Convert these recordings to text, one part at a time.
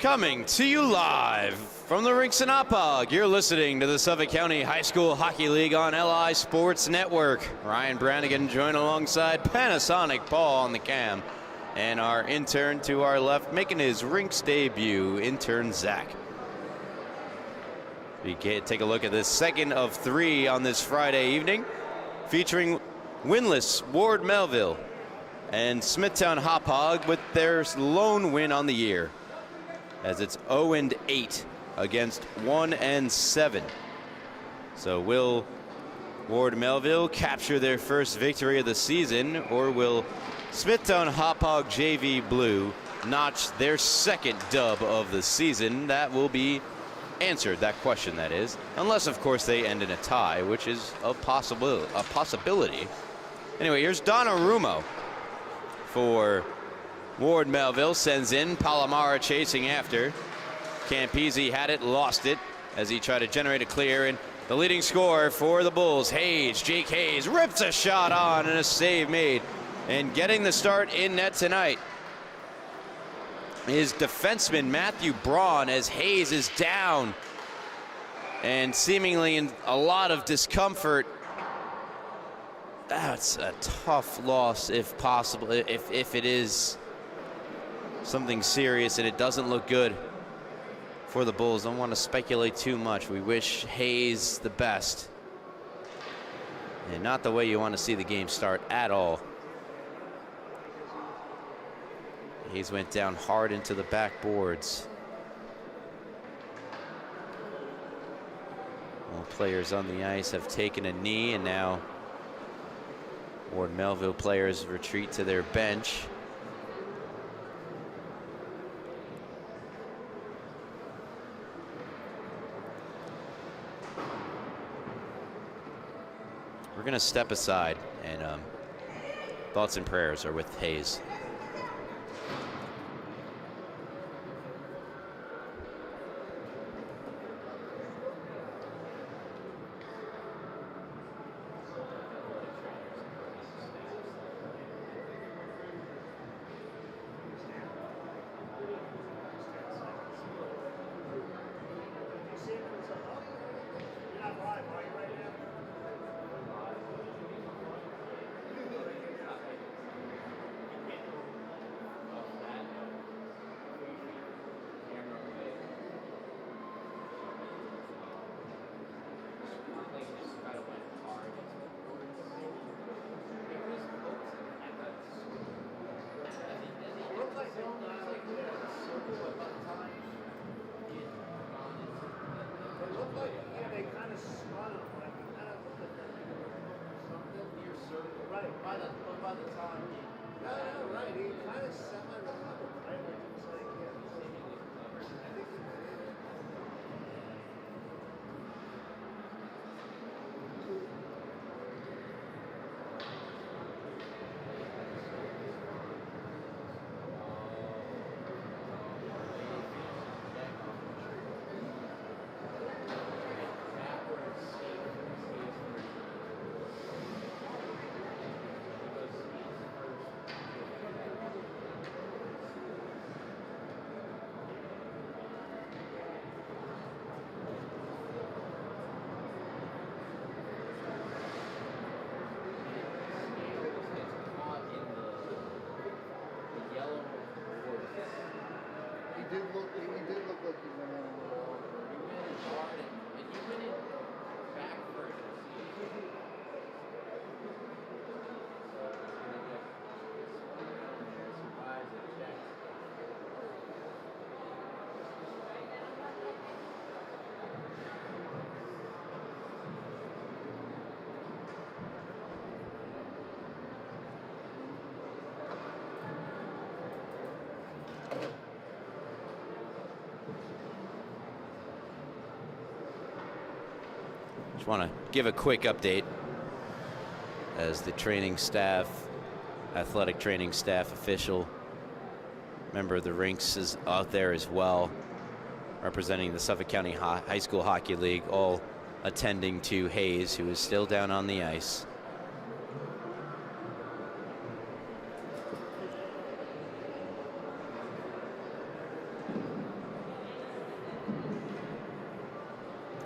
Coming to you live from the rinks in Hauppauge, you're listening to the Suffolk County High School Hockey League on LI Sports Network. Ryan Brannigan joined alongside Panasonic Paul on the cam, and our intern to our left making his rinks debut, intern Zach. We can take a look at this second of three on this Friday evening, featuring winless Ward Melville and Smithtown Hauppauge with their lone win on the year, as it's 0-8 against 1-7. So will Ward Melville capture their first victory of the season, or will Smithtown Hauppauge JV Blue notch their second dub of the season? That will be answered, that question that is, unless of course they end in a tie, which is a possibility. Anyway, here's Donnarumma for Ward Melville, sends in Palomara chasing after. Campese had it, lost it as he tried to generate a clear, and the leading scorer for the Bulls, Jake Hayes, rips a shot on and a save made. And getting the start in net tonight is defenseman Matthew Braun, as Hayes is down and seemingly in a lot of discomfort. That's a tough loss if possible, if it is something serious, and it doesn't look good for the Bulls. Don't want to speculate too much. We wish Hayes the best, and not the way you want to see the game start at all. Hayes went down hard into the backboards. All players on the ice have taken a knee, and now Ward Melville players retreat to their bench. We're going to step aside, and thoughts and prayers are with Hayes. He did look like he went on a little. He went in hard, and he went in back first. Just want to give a quick update as the training staff, athletic training staff official, member of the rinks is out there as well, representing the Suffolk County High School Hockey League, all attending to Hayes, who is still down on the ice.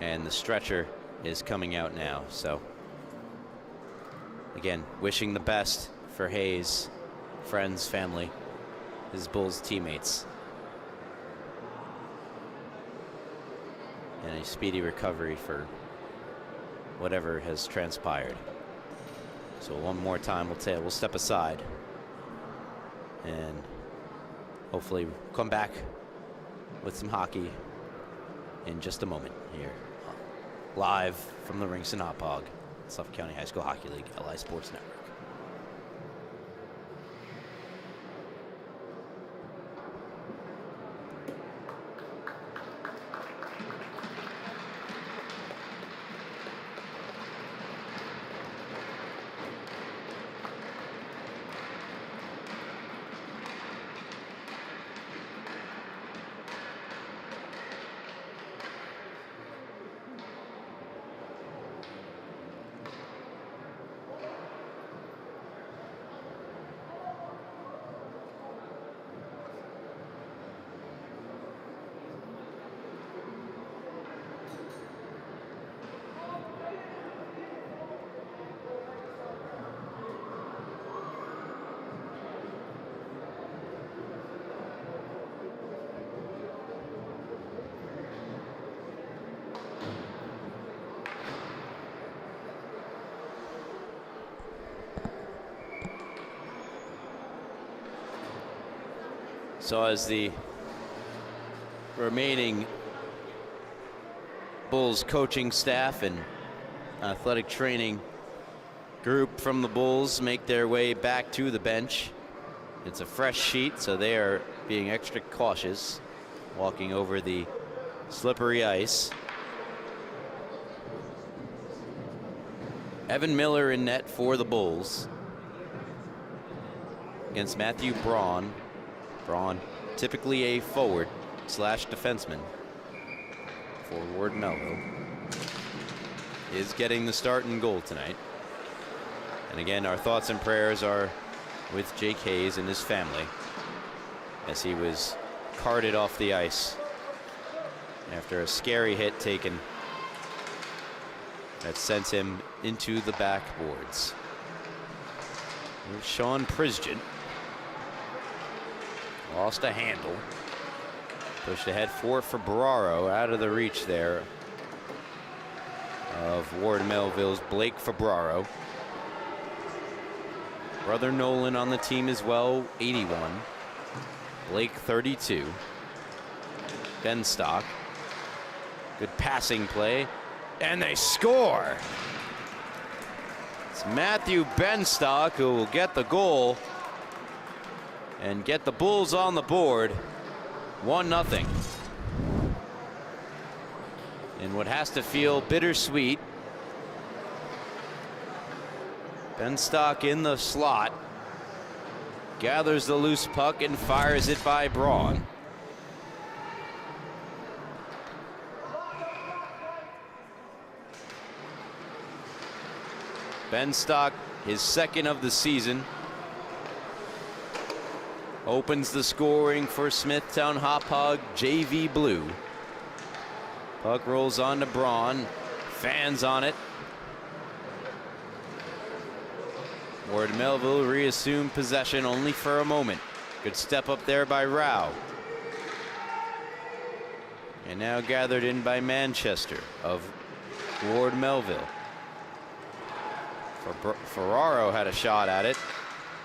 And the stretcher is coming out now. So again, wishing the best for Hayes, friends, family, his Bulls teammates. And a speedy recovery for whatever has transpired. So one more time, we'll step aside and hopefully come back with some hockey in just a moment here, live from the rinks in Hauppauge, Suffolk County High School Hockey League, LI Sports Network. So as the remaining Bulls coaching staff and athletic training group from the Bulls make their way back to the bench, it's a fresh sheet, so they are being extra cautious, walking over the slippery ice. Evan Miller in net for the Bulls against Matthew Braun. Braun, typically a forward / defenseman for Ward Melville, is getting the start and goal tonight. And again, our thoughts and prayers are with Jake Hayes and his family as he was carted off the ice after a scary hit taken that sent him into the backboards. Here's Sean Prisgen. Lost a handle. Pushed ahead for Fabraro, out of the reach there of Ward Melville's Blake Fabraro. Brother Nolan on the team as well, 81. Blake 32. Benstock. Good passing play. And they score. It's Matthew Benstock who will get the goal and get the Bulls on the board. 1-0. In what has to feel bittersweet. Benstock in the slot. Gathers the loose puck and fires it by Braun. Benstock, his second of the season, opens the scoring for Smithtown Hauppauge JV Blue. Puck rolls on to Braun, fans on it. Ward Melville reassumed possession only for a moment. Good step up there by Rao. And now gathered in by Manchester of Ward Melville. Ferraro had a shot at it.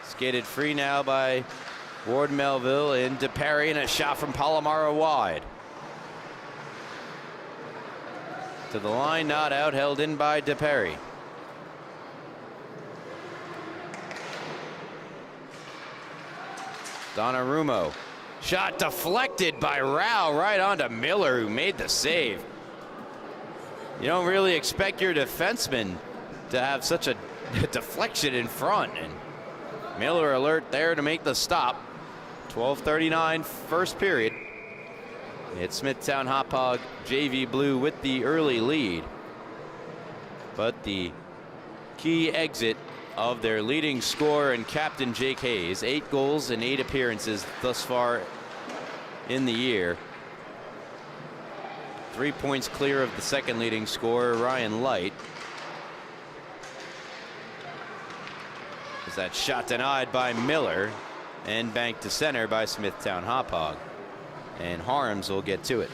Skated free now by Ward Melville into Perry, and a shot from Palomaro wide. To the line, not out, held in by DePerry. Donnarumma. Shot deflected by Rao right onto Miller, who made the save. You don't really expect your defenseman to have such a deflection in front, and Miller alert there to make the stop. 12:39 first period. It's Smithtown Hauppauge JV Blue with the early lead, but the key exit of their leading scorer and captain Jake Hayes, 8 goals and 8 appearances thus far in the year, 3 points clear of the second leading scorer, Ryan Light. Is that shot denied by Miller and banked to center by Smithtown Hauppauge. And Harms will get to it.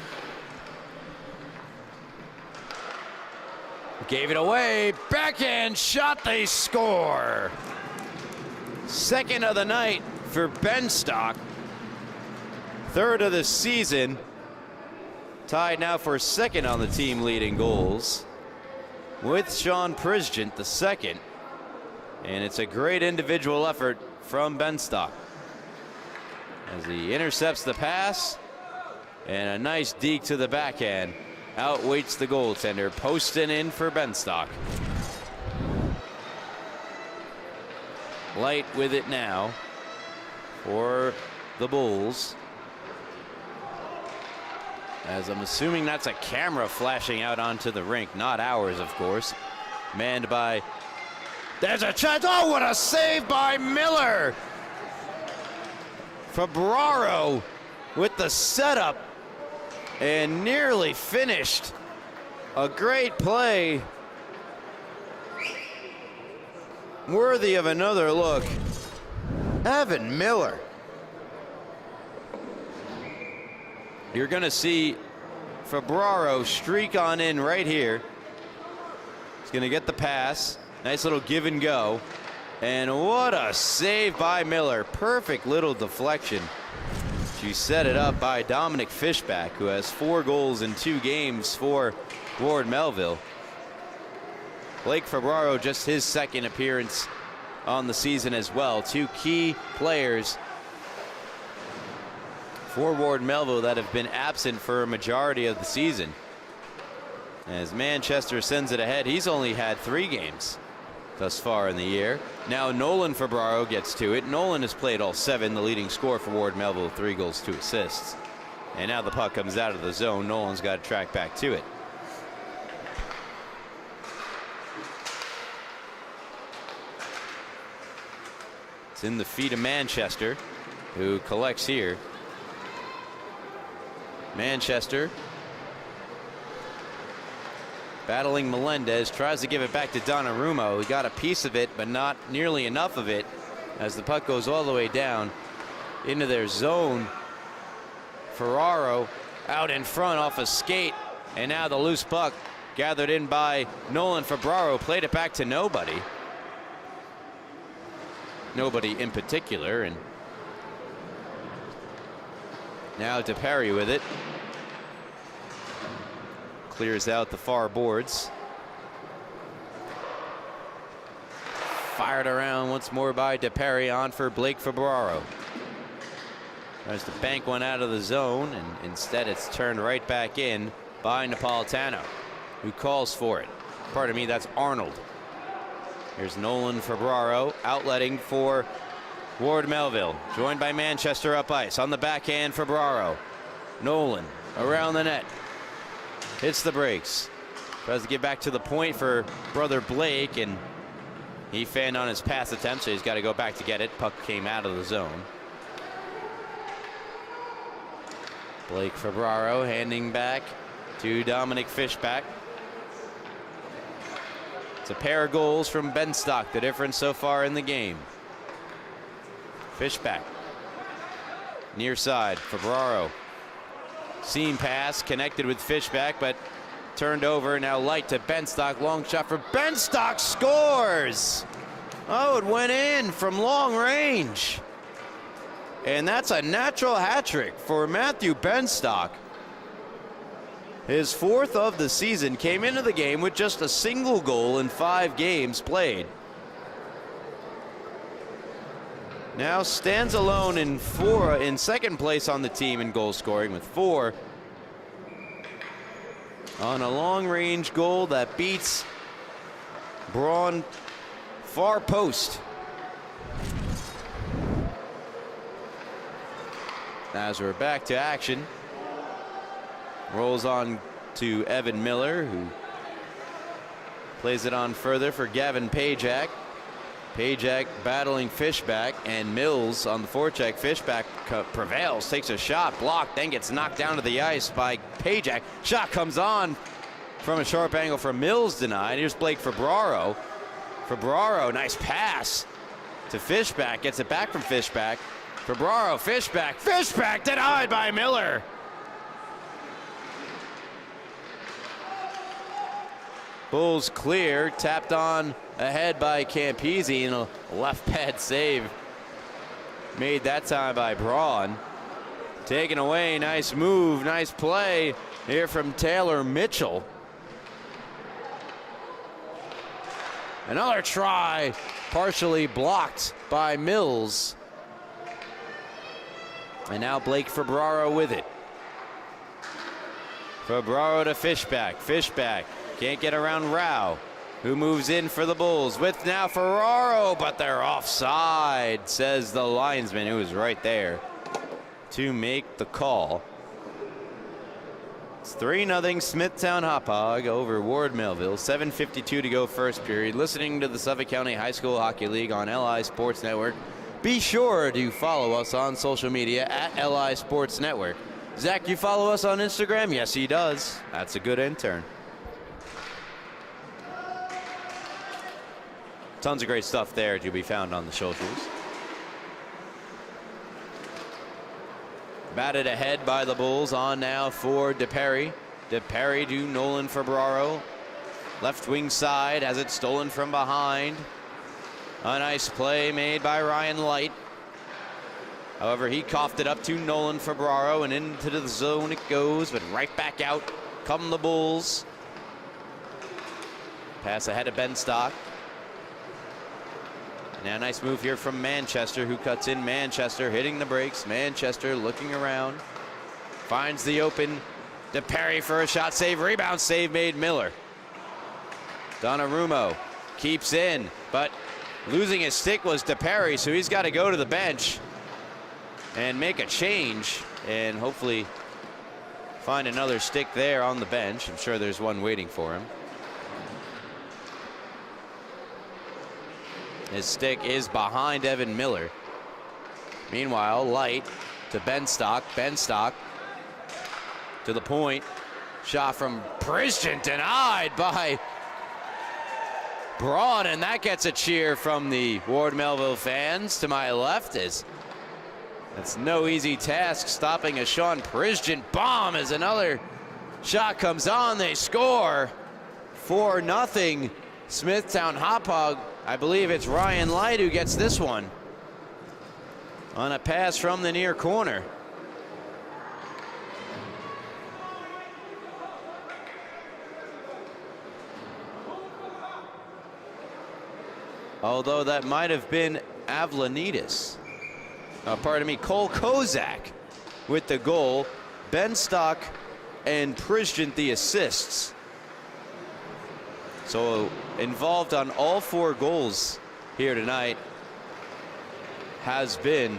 Gave it away. Backhand shot. They score. Second of the night for Benstock. Third of the season. Tied now for second on the team leading goals with Sean Prisgent, the second. And it's a great individual effort from Benstock as he intercepts the pass, and a nice deke to the backhand outweights the goaltender. Posting in for Benstock. Light with it now for the Bulls, as I'm assuming that's a camera flashing out onto the rink, not ours, of course. Manned by, there's a chance. Oh, what a save by Miller. Ferraro with the setup and nearly finished. A great play, worthy of another look. Evan Miller. You're going to see Ferraro streak on in right here. He's going to get the pass. Nice little give and go. And what a save by Miller. Perfect little deflection. She set it up by Dominic Fishback, who has 4 goals in 2 games for Ward Melville. Blake Ferraro, just his second appearance on the season as well. 2 key players for Ward Melville that have been absent for a majority of the season. As Manchester sends it ahead, he's only had 3 games thus far in the year. Now Nolan Ferraro gets to it. Nolan has played all 7, the leading scorer for Ward Melville, 3 goals, 2 assists. And now the puck comes out of the zone. Nolan's got to track back to it. It's in the feet of Manchester, who collects here. Manchester battling Melendez, tries to give it back to Donnarumma. He got a piece of it, but not nearly enough of it, as the puck goes all the way down into their zone. Ferraro out in front off a skate, and now the loose puck gathered in by Nolan Ferraro, played it back to nobody. Nobody in particular, and now DePerry with it. Clears out the far boards. Fired around once more by DePerry, on for Blake Ferraro. Tries to bank one out of the zone, and instead it's turned right back in by Napolitano, who calls for it. Pardon me, that's Arnold. Here's Nolan Ferraro outletting for Ward Melville, joined by Manchester up ice. On the backhand, Ferraro. Nolan around the net. Hits the brakes. Tries to get back to the point for brother Blake, and he fanned on his pass attempt, so he's got to go back to get it. Puck came out of the zone. Blake Ferraro handing back to Dominic Fishback. It's a pair of goals from Benstock, the difference so far in the game. Fishback. Near side, Ferraro. Seam pass, connected with Fishback, but turned over. Now Light to Benstock. Long shot for Benstock. Scores! Oh, it went in from long range. And that's a natural hat trick for Matthew Benstock. His 4th of the season, came into the game with just a single goal in 5 games played. Now stands alone in second place on the team in goal scoring with 4 on a long range goal that beats Braun far post. As we're back to action, rolls on to Evan Miller, who plays it on further for Gavin Pajak. Pajak battling Fishback, and Mills on the forecheck. Fishback prevails, takes a shot, blocked, then gets knocked down to the ice by Pajak. Shot comes on from a sharp angle from Mills, denied. Here's Blake Ferbraro. Ferbraro, nice pass to Fishback, gets it back from Fishback. Ferbraro, Fishback denied by Miller. Bulls clear, tapped on ahead by Campese, and a left pad save made that time by Braun. Taken away, nice move, nice play here from Taylor Mitchell. Another try, partially blocked by Mills. And now Blake Ferbraro with it. Ferbraro to Fishback. Fishback can't get around Rao, who moves in for the Bulls with now Ferraro, but they're offside, says the linesman, who was right there to make the call. It's 3-0 Smithtown Hauppauge over Ward Melville. 7:52 to go first period. Listening to the Suffolk County High School Hockey League on LI Sports Network. Be sure to follow us on social media at LI Sports Network. Zach, you follow us on Instagram? Yes, he does. That's a good intern. Tons of great stuff there to be found on the socials. Batted ahead by the Bulls, on now for DePerry. DePerry to Nolan Ferbraro. Left wing side, has it stolen from behind. A nice play made by Ryan Light. However, he coughed it up to Nolan Ferbraro, and into the zone it goes, but right back out come the Bulls. Pass ahead of Benstock. Now nice move here from Manchester, who cuts in. Manchester hitting the brakes. Manchester looking around. Finds the open. DePerry for a shot save. Rebound save made Miller. Donnarumma keeps in, but losing his stick was DePerry, so he's got to go to the bench and make a change and hopefully find another stick there on the bench. I'm sure there's one waiting for him. His stick is behind Evan Miller. Meanwhile, Light to Benstock. Benstock to the point. Shot from Prizgen denied by Braun, and that gets a cheer from the Ward Melville fans to my left. It's no easy task stopping a Sean Prizgen bomb as another shot comes on. They score 4-0 Smithtown Hauppauge. I believe it's Ryan Light who gets this one on a pass from the near corner. Although that might have been Avlanitis. Pardon me, Cole Kozak with the goal. Benstock and Prizgen the assists. So involved on all 4 goals here tonight has been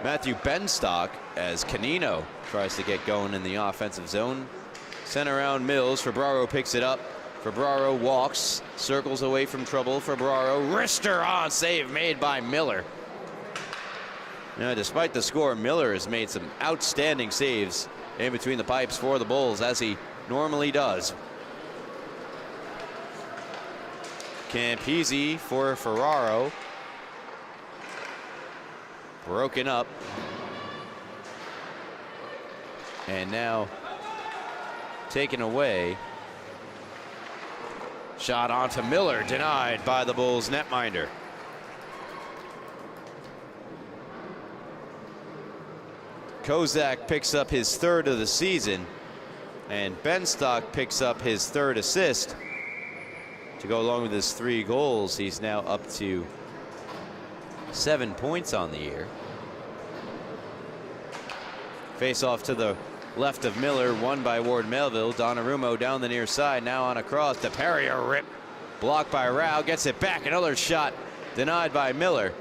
Matthew Benstock, as Canino tries to get going in the offensive zone. Sent around Mills. Ferbraro picks it up. Ferbraro walks, circles away from trouble. Ferbraro, wrister on, save made by Miller. Now, despite the score, Miller has made some outstanding saves in between the pipes for the Bulls, as he normally does. Campese for Ferraro. Broken up. And now taken away. Shot onto Miller, denied by the Bulls netminder. Kozak picks up his 3rd of the season, and Benstock picks up his 3rd assist to go along with his 3 goals. He's now up to 7 points on the year. Face off to the left of Miller, won by Ward Melville. Donnarumma down the near side, now on a cross. DePerry, a rip, blocked by Rao, gets it back. Another shot denied by Miller.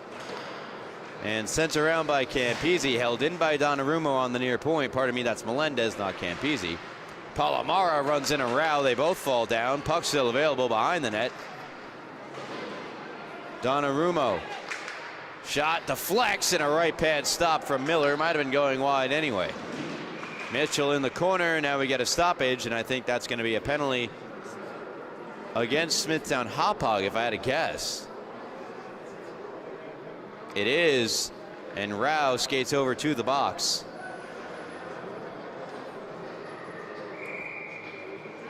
And sent around by Campese, held in by Donnarumma on the near point. Pardon me, that's Melendez, not Campese. Palomara runs in a row. They both fall down. Puck still available behind the net. Donnarumma. Shot deflects and a right pad stop from Miller. Might have been going wide anyway. Mitchell in the corner. Now we get a stoppage, and I think that's going to be a penalty against Smithtown Hauppauge, if I had to guess. It is, and Rao skates over to the box.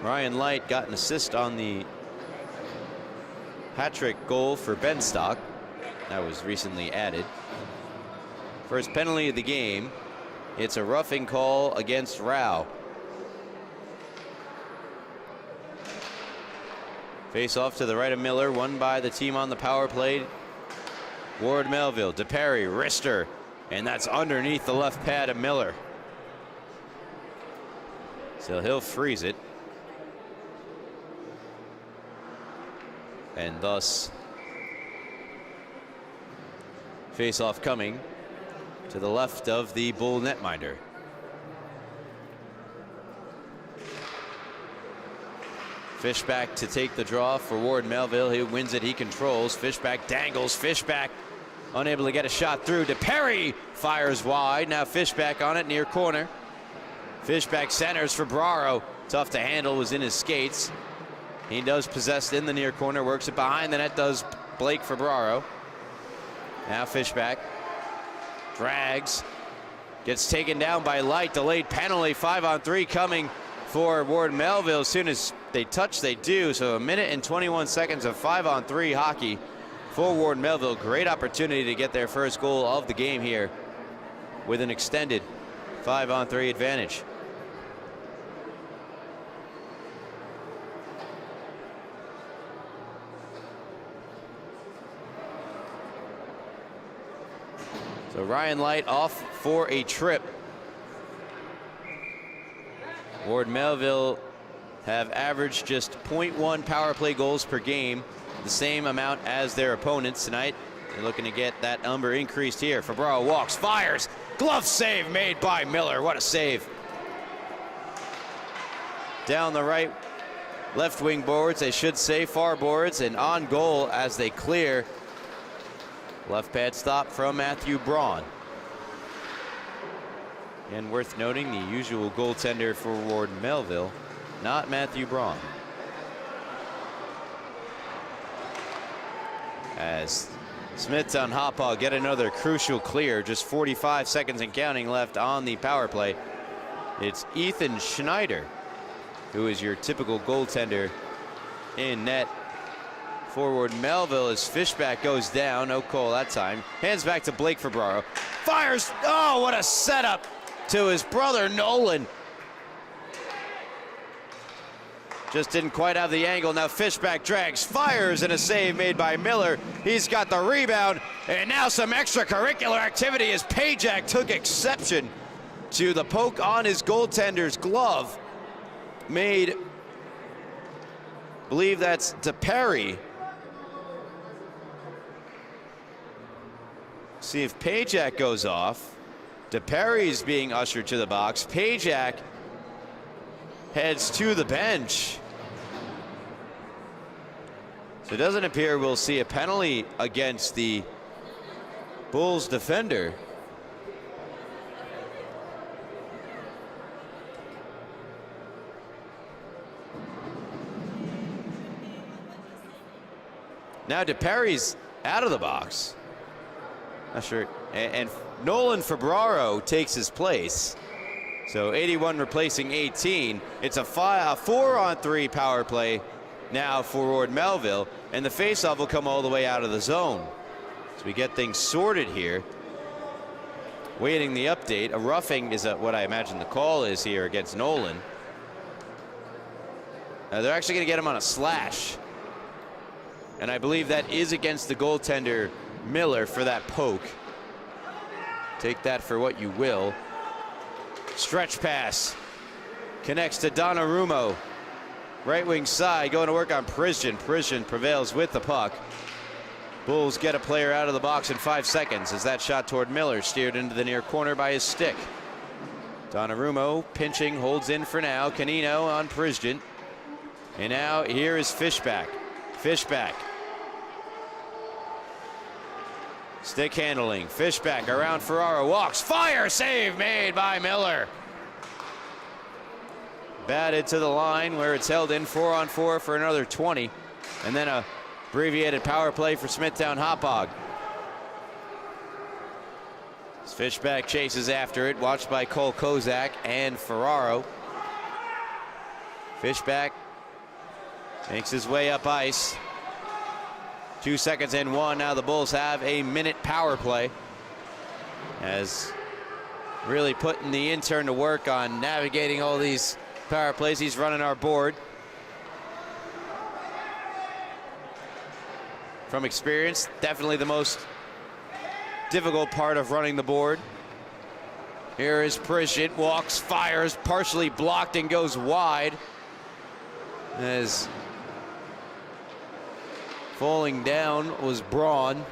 Ryan Light got an assist on the hat-trick goal for Benstock. That was recently added. First penalty of the game. It's a roughing call against Rao. Face off to the right of Miller, won by the team on the power play. Ward Melville, DePerry, wrister, and that's underneath the left pad of Miller. So he'll freeze it. And thus, face-off coming to the left of the Bull netminder. Fishback to take the draw for Ward Melville. He wins it, he controls. Fishback dangles, Fishback unable to get a shot through. DePerry fires wide. Now Fishback on it, near corner. Fishback centers for Braro. Tough to handle, was in his skates. He does possess in the near corner, works it behind the net, does Blake for Braro. Now Fishback drags, gets taken down by Light. Delayed penalty, 5-on-3 coming for Ward Melville. As soon as they touch, they do. So a minute and 21 seconds of 5-on-3 hockey for Ward Melville. Great opportunity to get their first goal of the game here with an extended 5-on-3 advantage. So Ryan Light off for a trip. Ward Melville have averaged just 0.1 power play goals per game, the same amount as their opponents tonight. They're looking to get that number increased here. Fabro walks, fires, glove save made by Miller. What a save. Down the right, left wing boards, they should say, far boards, and on goal as they clear. Left pad stop from Matthew Braun. And worth noting, the usual goaltender for Ward Melville, not Matthew Braun. As Smithtown Hauppauge get another crucial clear, just 45 seconds and counting left on the power play. It's Ethan Schneider, who is your typical goaltender in net. Forward Melville as Fishback goes down. No call that time. Hands back to Blake for Braro. Fires. Oh, what a setup to his brother Nolan. Just didn't quite have the angle. Now Fishback drags, fires, and a save made by Miller. He's got the rebound, and now some extracurricular activity as Pajak took exception to the poke on his goaltender's glove. Made, believe that's DePerry. See if Pajak goes off. DePerry's being ushered to the box. Pajak heads to the bench. So it doesn't appear we'll see a penalty against the Bulls defender. Now DePerry's out of the box. Not sure. And Nolan Fabraro takes his place. So 81 replacing 18. It's a 4-on-3 power play now for Ward Melville. And the faceoff will come all the way out of the zone. So we get things sorted here. Waiting the update. A roughing is what I imagine the call is here against Nolan. They're actually going to get him on a slash. And I believe that is against the goaltender Miller for that poke. Take that for what you will. Stretch pass. Connects to Donnarumma. Right wing side, going to work on Prizden. Prizden prevails with the puck. Bulls get a player out of the box in 5 seconds as that shot toward Miller steered into the near corner by his stick. Donnarumma pinching, holds in for now. Canino on Prizgent. And now here is Fishback. Fishback. Stick handling. Fishback around Ferraro. Walks. Fire. Save made by Miller. Batted to the line where it's held in 4-on-4 for another 20. And then a abbreviated power play for Smithtown Hauppauge. Fishback chases after it, watched by Cole Kozak and Ferraro. Fishback makes his way up ice. 2 seconds in one. Now the Bulls have a minute power play. As really putting the intern to work on navigating all these power plays. He's running our board. From experience, definitely the most difficult part of running the board. Here is Prizgent, walks, fires, partially blocked and goes wide. As falling down was Braun.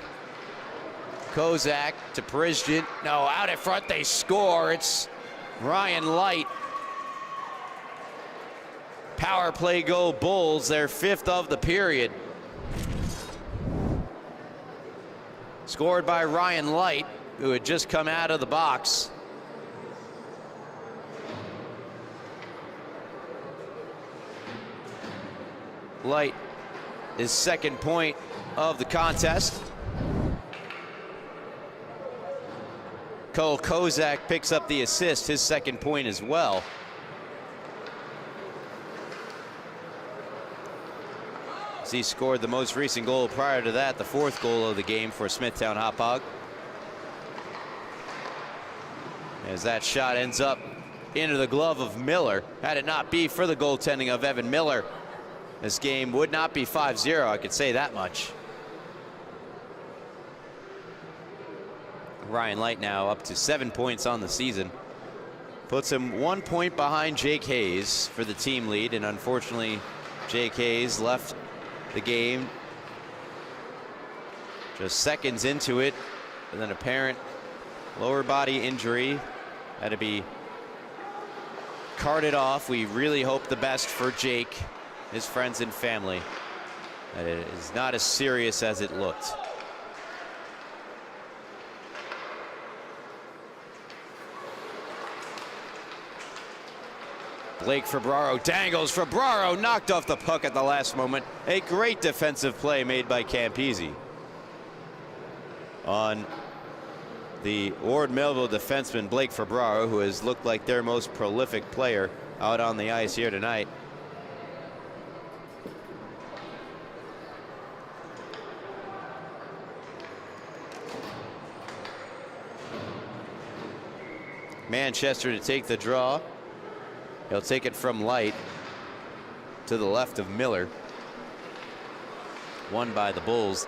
Kozak to Prizgent. No, out in front they score. It's Ryan Light. Power play goal Bulls, their 5th of the period. Scored by Ryan Light, who had just come out of the box. Light, his 2nd point of the contest. Cole Kozak picks up the assist, his 2nd point as well. He scored the most recent goal prior to that, the 4th goal of the game for Smithtown Hauppauge. As that shot ends up into the glove of Miller. Had it not be for the goaltending of Evan Miller, this game would not be 5-0, I could say that much. Ryan Light now up to 7 points on the season. Puts him 1 point behind Jake Hayes for the team lead, and unfortunately Jake Hayes left the game just seconds into it with an apparent lower body injury. Had to be carted off. We really hope the best for Jake, his friends and family, that it is not as serious as it looked. Blake Ferraro dangles. Ferraro knocked off the puck at the last moment. A great defensive play made by Campese on the Ward Melville defenseman Blake Ferraro, who has looked like their most prolific player out on the ice here tonight. Manchester to take the draw. He'll take it from Light to the left of Miller. Won by the Bulls.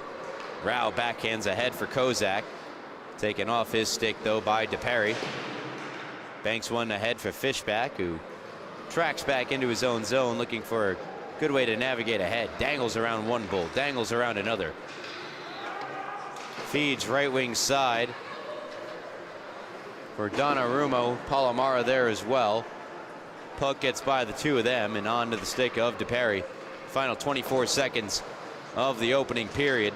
Rao backhands ahead for Kozak. Taken off his stick though by DePerry. Banks one ahead for Fishback, who tracks back into his own zone looking for a good way to navigate ahead. Dangles around one Bull, dangles around another. Feeds right wing side for Donnarumma. Palomara there as well. Puck gets by the two of them and onto the stick of DePerry. Final 24 seconds of the opening period.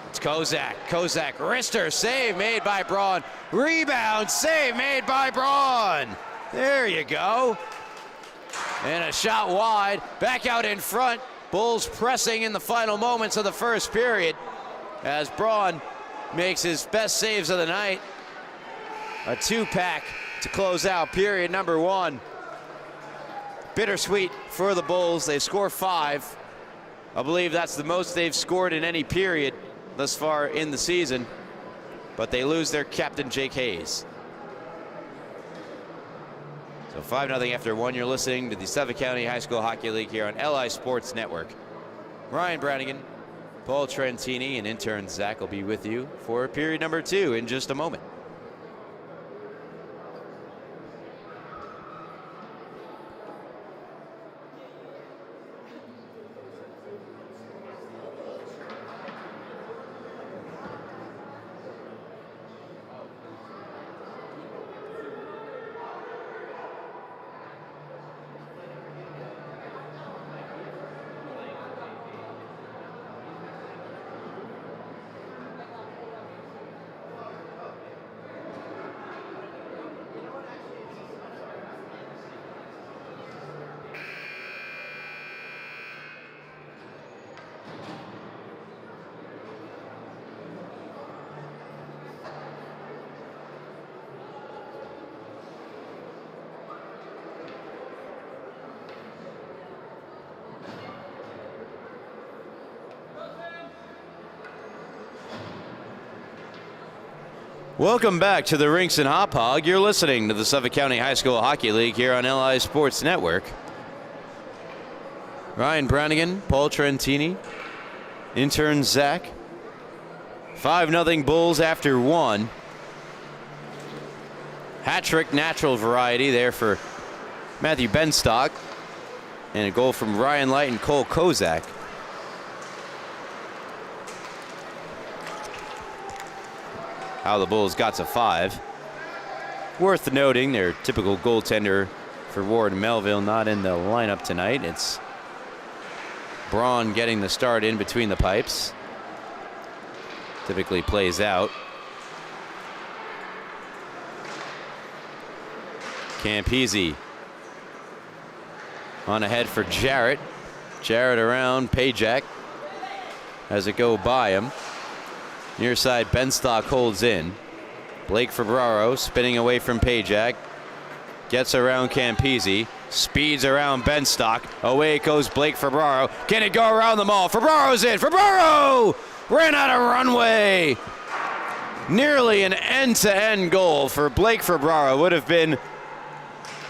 It's Kozak. Kozak, wrister, save made by Braun. Rebound, save made by Braun. There you go. And a shot wide, back out in front. Bulls pressing in the final moments of the first period as Braun makes his best saves of the night. A two-pack to close out period number one. Bittersweet for the Bulls. They score 5. I believe that's the most they've scored in any period thus far in the season, but they lose their captain Jake Hayes. So 5-0 after 1. You're listening to the Suffolk County High School Hockey League here on LI Sports Network. Ryan Brannigan, Paul Trentini, and intern Zach will be with you for period number 2 in just a moment. Welcome back to the Rinks and Hauppauge. You're listening to the Suffolk County High School Hockey League here on LI Sports Network. Ryan Brannigan, Paul Trentini, intern Zach. 5-0 Bulls after one. Hat-trick natural variety there for Matthew Benstock. And a goal from Ryan Light and Cole Kozak. How the Bulls got to 5. Worth noting, their typical goaltender for Ward Melville not in the lineup tonight. It's Braun getting the start in between the pipes. Typically plays out. Campese on ahead for Jarrett. Jarrett around Pajak as it go by him. Near side, Benstock holds in. Blake Ferraro spinning away from Pajak. Gets around Campese. Speeds around Benstock. Away goes Blake Ferraro. Can it go around them all? Ferraro's in. Ferraro ran out of runway. Nearly an end-to-end goal for Blake Ferraro. Would have been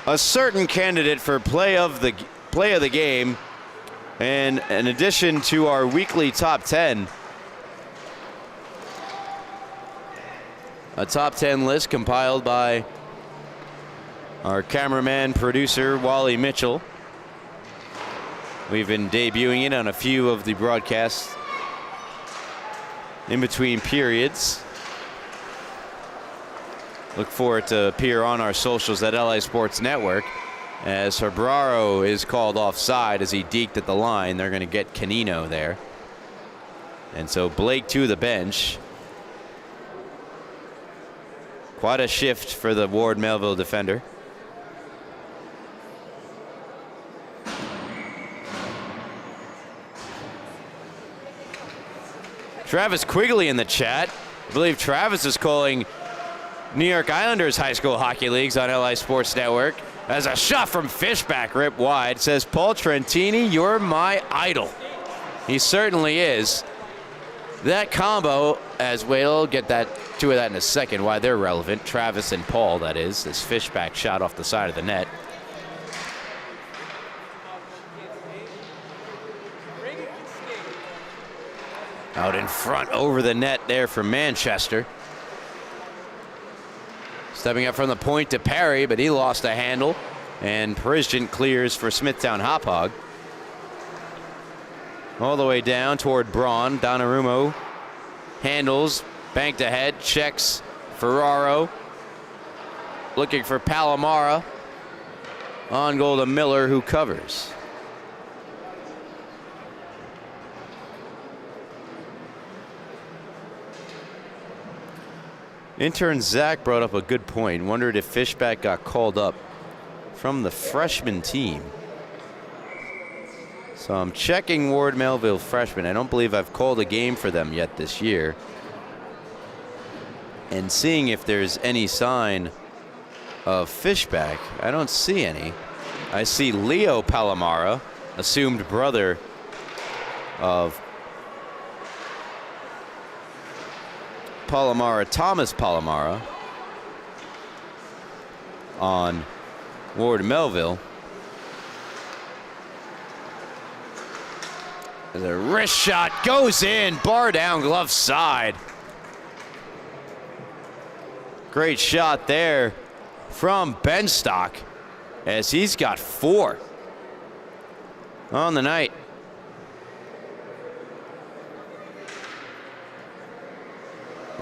a certain candidate for play of the game. And in addition to our weekly top 10, a top 10 list compiled by our cameraman, producer, Wally Mitchell. We've been debuting it on a few of the broadcasts in between periods. Look for it to appear on our socials at LI Sports Network. As Ferraro is called offside as he deked at the line. They're going to get Canino there. And so Blake to the bench. Quite a shift for the Ward Melville defender. Travis Quigley in the chat. I believe Travis is calling New York Islanders high school hockey leagues on LI Sports Network. As a shot from Fishback ripped wide. Says, Paul Trentini, you're my idol. He certainly is. That combo, as we'll get to that in a second, why they're relevant. Travis and Paul, that is. This Fishback shot off the side of the net. Out in front over the net there for Manchester. Stepping up from the point to Perry, but he lost a handle. And Prizgent clears for Smithtown Hauppauge. All the way down toward Braun. Donnarumma handles, banked ahead, checks Ferraro. Looking for Palomara. On goal to Miller, who covers. Intern Zach brought up a good point. Wondered if Fishback got called up from the freshman team. So I'm checking Ward Melville freshmen. I don't believe I've called a game for them yet this year. And seeing if there's any sign of Fishback. I don't see any. I see Leo Palomara, assumed brother of Palomara, Thomas Palomara, on Ward Melville. The wrist shot goes in, bar down, glove side. Great shot there from Benstock as he's got 4 on the night.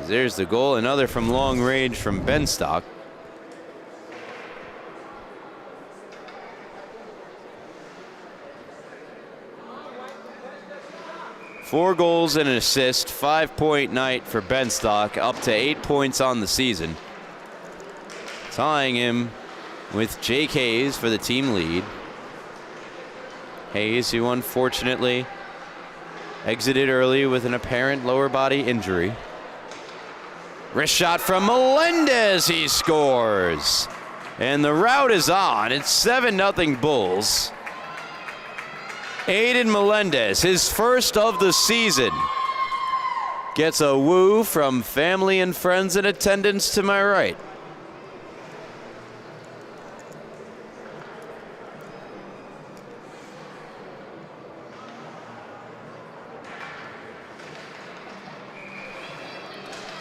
There's the goal, another from long range from Benstock. Four goals and an assist, 5-point night for Benstock, up to 8 points on the season. Tying him with Jake Hayes for the team lead. Hayes, who unfortunately exited early with an apparent lower body injury. Wrist shot from Melendez, he scores. And the rout is on. It's 7-0 Bulls. Aiden Melendez, his first of the season. Gets a woo from family and friends in attendance to my right.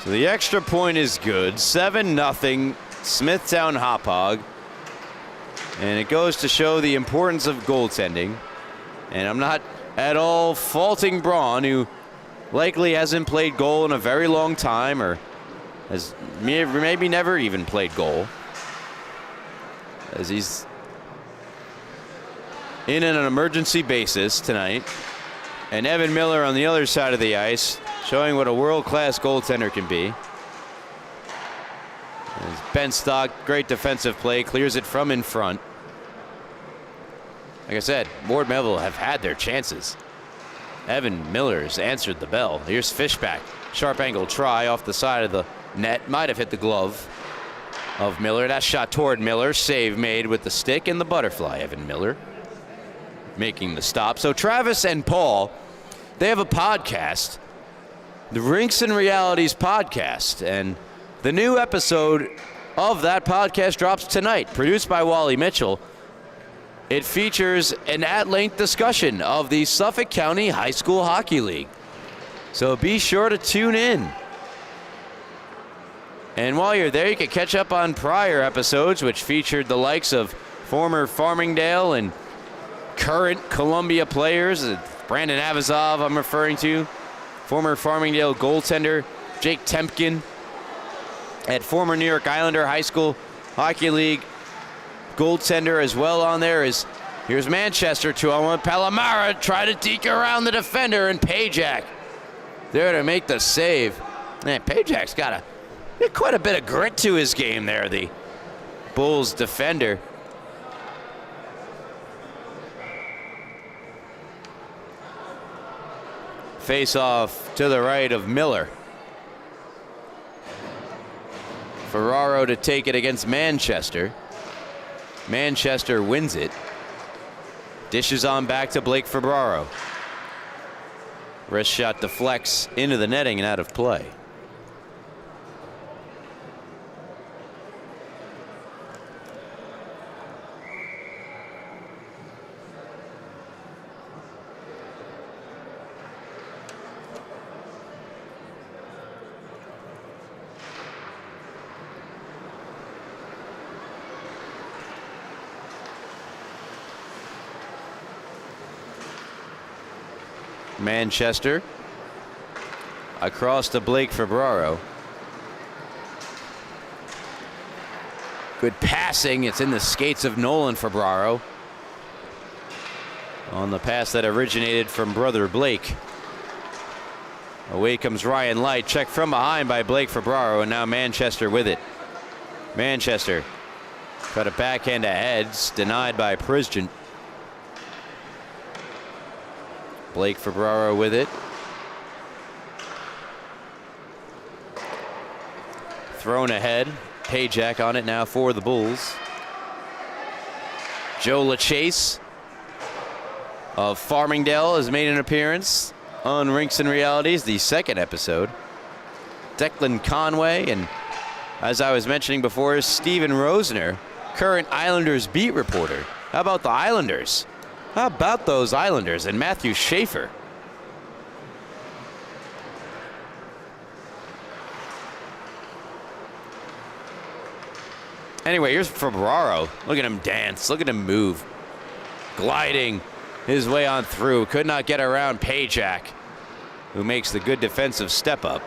So the extra point is good. 7-0 Smithtown Hauppauge. And it goes to show the importance of goaltending. And I'm not at all faulting Braun, who likely hasn't played goal in a very long time, or has maybe never even played goal, as he's in an emergency basis tonight. And Evan Miller on the other side of the ice, showing what a world-class goaltender can be. As Ben Stock, great defensive play, clears it from in front. Like I said, Ward Melville have had their chances. Evan Miller's answered the bell. Here's Fishback. Sharp angle try off the side of the net. Might have hit the glove of Miller. That shot toward Miller. Save made with the stick and the butterfly. Evan Miller making the stop. So Travis and Paul, they have a podcast, the Rinks and Realities podcast. And the new episode of that podcast drops tonight, produced by Wally Mitchell. It features an at-length discussion of the Suffolk County High School Hockey League. So be sure to tune in. And while you're there, you can catch up on prior episodes, which featured the likes of former Farmingdale and current Columbia players. Brandon Avazov, I'm referring to. Former Farmingdale goaltender Jake Tempkin. At former New York Islander High School Hockey League goaltender as well on there is, here's Manchester 2-on-1. Palomara try to deke around the defender, and Pajak there to make the save. Man, Pajak's got quite a bit of grit to his game there, the Bulls defender. Face off to the right of Miller. Ferraro to take it against Manchester. Manchester wins it. Dishes on back to Blake Ferraro. Wrist shot deflects into the netting and out of play. Manchester across to Blake Ferraro. Good passing. It's in the skates of Nolan Ferraro on the pass that originated from brother Blake. Away comes Ryan Light. Checked from behind by Blake Ferraro, and now Manchester with it. Manchester try to backhand ahead. Denied by Prisgent. Blake Ferraro with it. Thrown ahead. Pajak on it now for the Bulls. Joe LaChase of Farmingdale has made an appearance on Rinks and Realities, the second episode. Declan Conway, and as I was mentioning before, Steven Rosner, current Islanders beat reporter. How about the Islanders? How about those Islanders and Matthew Schaefer? Anyway, here's Ferraro. Look at him dance. Look at him move. Gliding his way on through. Could not get around Pajak, who makes the good defensive step up.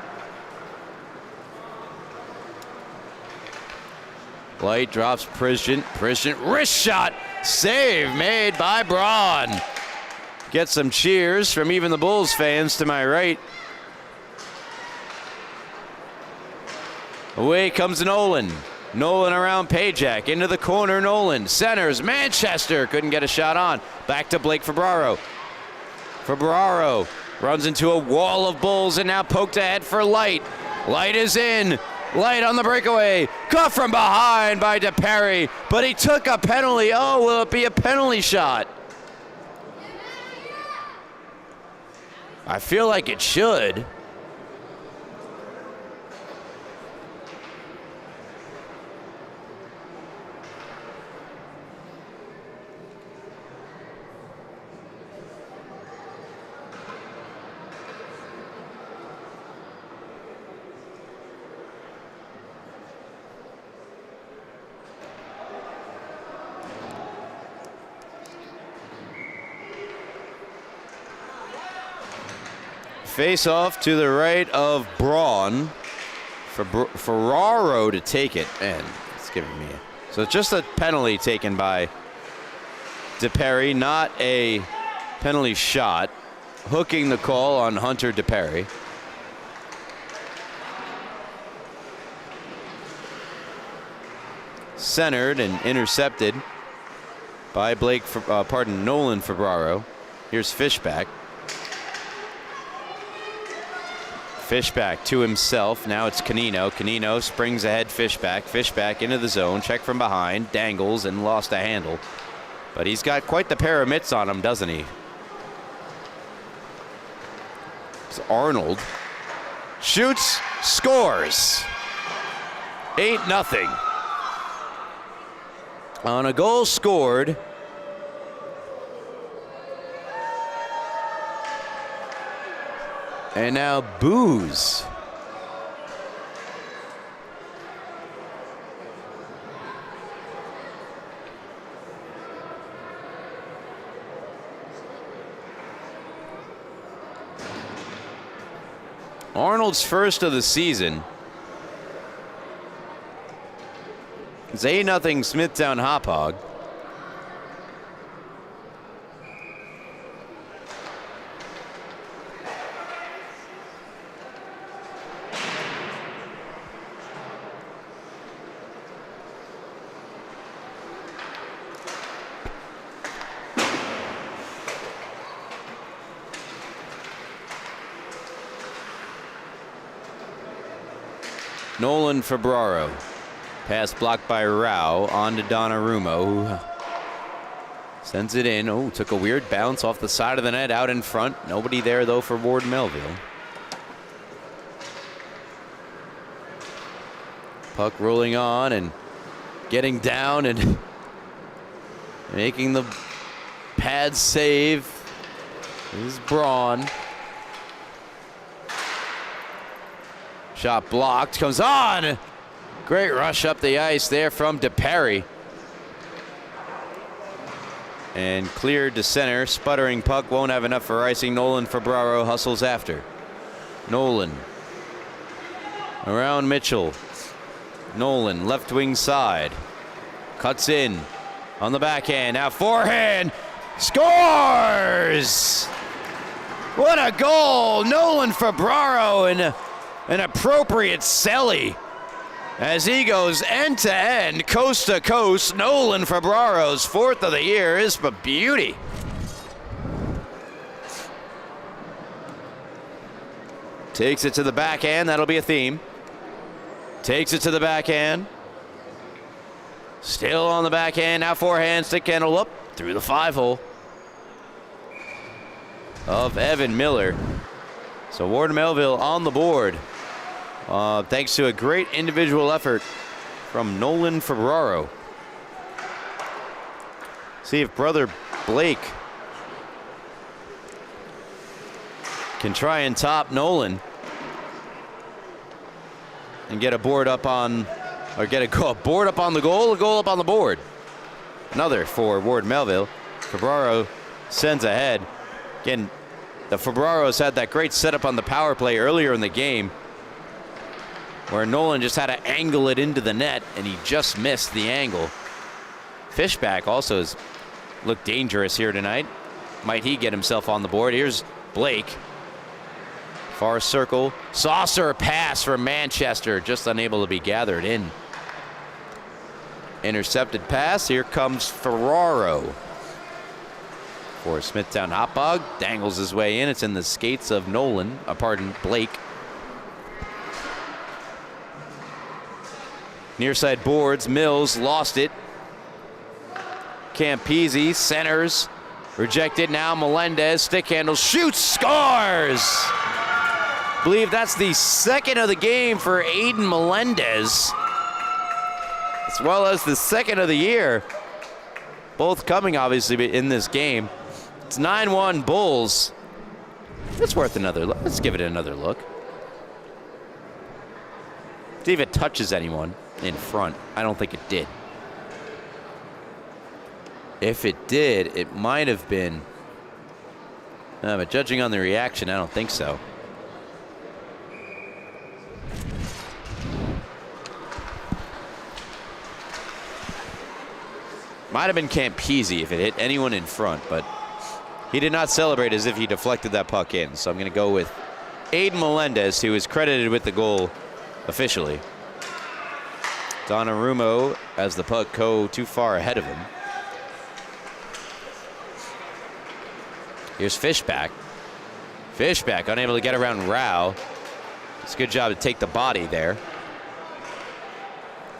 Light drops Prisgent. Prisgent wrist shot. Save made by Braun. Get some cheers from even the Bulls fans to my right. Away comes Nolan. Nolan around Pajak. Into the corner, Nolan. Centers. Manchester couldn't get a shot on. Back to Blake Ferraro. Ferraro runs into a wall of Bulls and now poked ahead for Light. Light is in. Light on the breakaway. Caught from behind by DePerry, but he took a penalty. Oh, will it be a penalty shot? I feel like it should. Face off to the right of Braun for Ferraro to take it. And it's giving me so it's just a penalty taken by DePerry, not a penalty shot. Hooking the call on Hunter DePerry. Centered and intercepted by Nolan Ferraro. Here's Fishback. Fishback to himself. Now it's Canino. Canino springs ahead Fishback. Fishback into the zone. Check from behind. Dangles and lost a handle. But he's got quite the pair of mitts on him, doesn't he? It's Arnold. Shoots. Scores. 8-0. On a goal scored and now boos. Arnold's first of the season. It's 8-0 Smithtown Hauppauge. Nolan Ferraro. Pass blocked by Rao on to Donnarumma, who sends it in. Oh, took a weird bounce off the side of the net out in front. Nobody there, though, for Ward Melville. Puck rolling on and getting down and making the pad save is Braun. Shot blocked, comes on. Great rush up the ice there from DePerry. And cleared to center. Sputtering puck won't have enough for icing. Nolan Ferraro hustles after. Nolan around Mitchell. Nolan left wing side. Cuts in on the backhand. Now forehand. Scores! What a goal! Nolan Ferraro in an appropriate celly. As he goes end to end, coast to coast, Nolan Ferraro's fourth of the year is a beauty. Takes it to the backhand, that'll be a theme. Takes it to the backhand. Still on the backhand, now forehand, stick handle up through the 5-hole of Evan Miller. So Ward Melville on the board. Thanks to a great individual effort from Nolan Ferraro. See if brother Blake can try and top Nolan and get a board up on, or get a board up on the goal, a goal up on the board. Another for Ward Melville. Ferraro sends ahead. Again, the Ferraros had that great setup on the power play earlier in the game, where Nolan just had to angle it into the net, and he just missed the angle. Fishback also has looked dangerous here tonight. Might he get himself on the board? Here's Blake. Far circle. Saucer pass from Manchester, just unable to be gathered in. Intercepted pass. Here comes Ferraro for Smithtown Hauppauge. Dangles his way in. It's in the skates of Blake. Near side boards, Mills lost it. Campese centers, rejected. Now Melendez, stick handle, shoots, scores! I believe that's the second of the game for Aiden Melendez, as well as the second of the year. Both coming obviously in this game. It's 9-1 Bulls. It's worth another look. Let's give it another look. See if it touches anyone in front. I don't think it did. If it did, it might have been. But judging on the reaction, I don't think so. Might have been Campese if it hit anyone in front, but he did not celebrate as if he deflected that puck in. So I'm going to go with Aiden Melendez, who is credited with the goal officially. Donnarumma as the puck go too far ahead of him. Here's Fishback. Fishback unable to get around Rao. It's a good job to take the body there.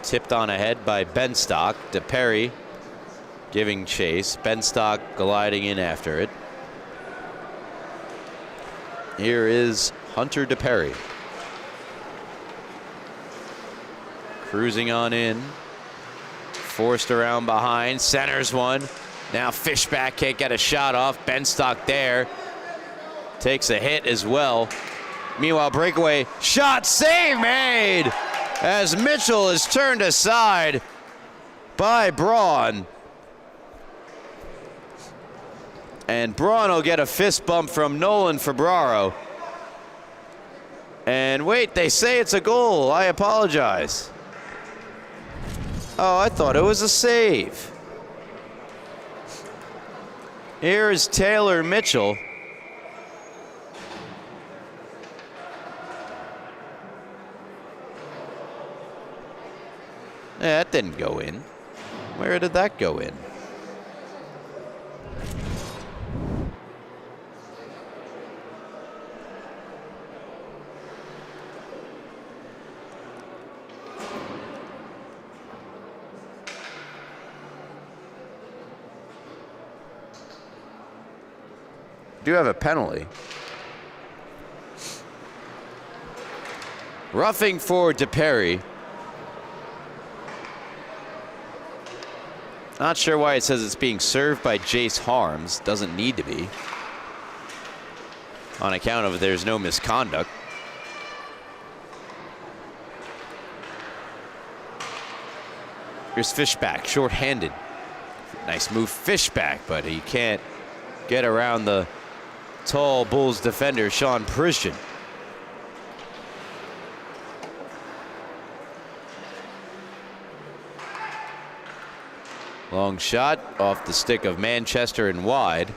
Tipped on ahead by Benstock. DePerry giving chase. Benstock gliding in after it. Here is Hunter DePerry. Cruising on in. Forced around behind. Centers one. Now Fishback can't get a shot off. Benstock there. Takes a hit as well. Meanwhile, breakaway shot, save made as Mitchell is turned aside by Braun. And Braun will get a fist bump from Nolan Ferbraro. And wait, they say it's a goal. I apologize. Oh, I thought it was a save. Here is Taylor Mitchell. Yeah, that didn't go in. Where did that go in? Do have a penalty. Roughing for DePerry. Not sure why it says it's being served by Jace Harms. Doesn't need to be. On account of there's no misconduct. Here's Fishback, short-handed. Nice move, Fishback, but he can't get around the tall Bulls defender, Sean Prisjan. Long shot off the stick of Manchester and wide.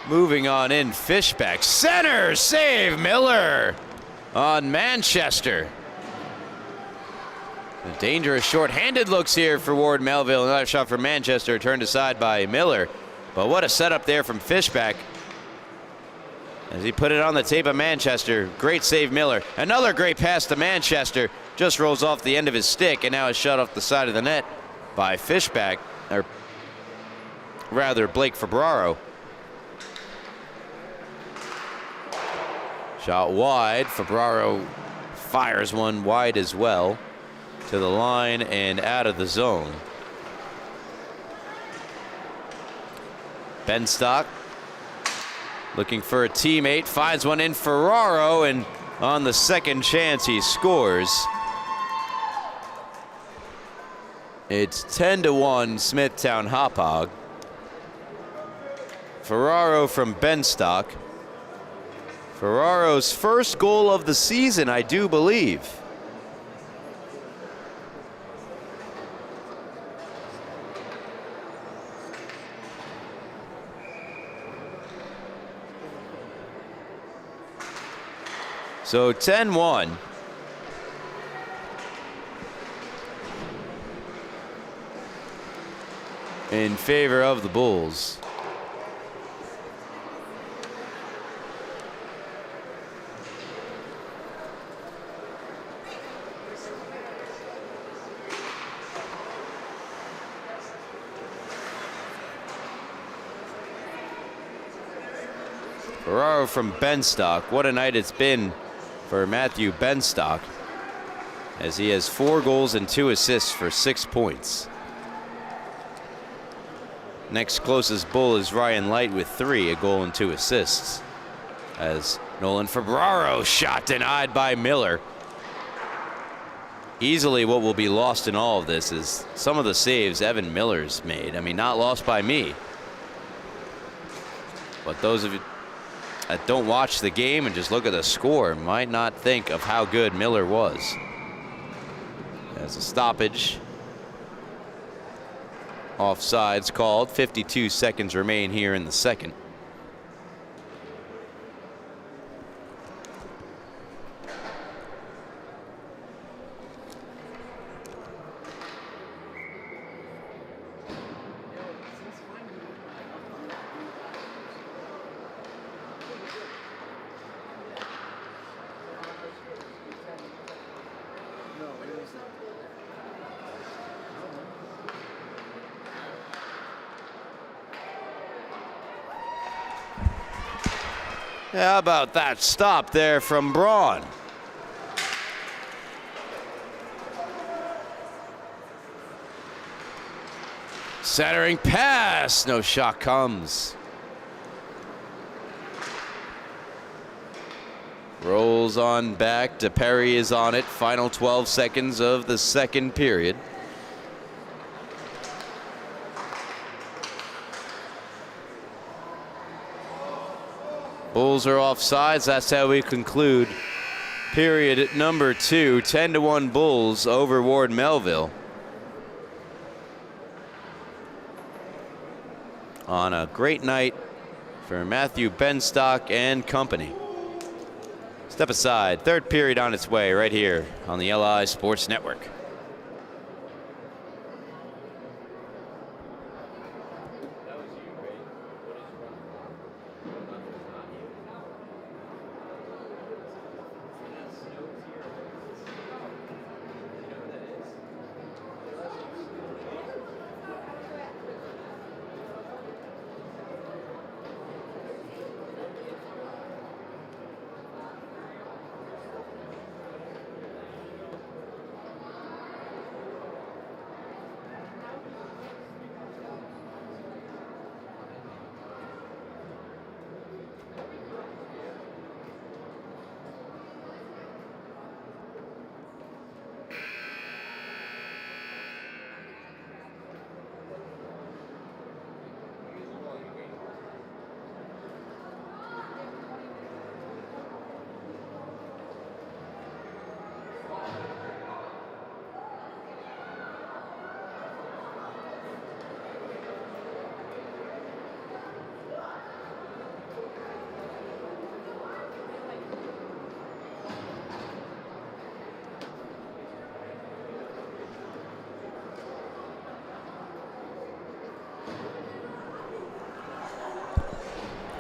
Moving on in, Fishback. Center save, Miller on Manchester. The dangerous short-handed looks here for Ward Melville. Another shot from Manchester, turned aside by Miller. But what a setup there from Fishback. As he put it on the tape of Manchester. Great save, Miller. Another great pass to Manchester. Just rolls off the end of his stick and now is shot off the side of the net by Fishback. Or rather, Blake Ferbraro. Shot wide. Ferbraro fires one wide as well to the line and out of the zone. Benstock looking for a teammate, finds one in Ferraro, and on the second chance he scores. It's 10-1 Smithtown Hauppauge. Ferraro from Benstock. Ferraro's first goal of the season, I do believe. So 10-1. In favor of the Bulls. Ferraro from Benstock. What a night it's been for Matthew Benstock. as he has 4 goals and 2 assists for 6 points. Next closest Bull is Ryan Light with 3, a goal and 2 assists. As Nolan Ferraro shot denied by Miller. Easily what will be lost in all of this is some of the saves Evan Miller's made. I mean, not lost by me. But those of you that don't watch the game and just look at the score might not think of how good Miller was. As a stoppage. Offsides called. 52 seconds remain here in the second. How about that stop there from Braun? Centering pass. No shot comes. Rolls on back. DePerry is on it. Final 12 seconds of the second period. Bulls are offsides. That's how we conclude period number 2. 10-1 Bulls over Ward Melville. On a great night for Matthew Benstock and company. Step aside. Third period on its way right here on the LI Sports Network.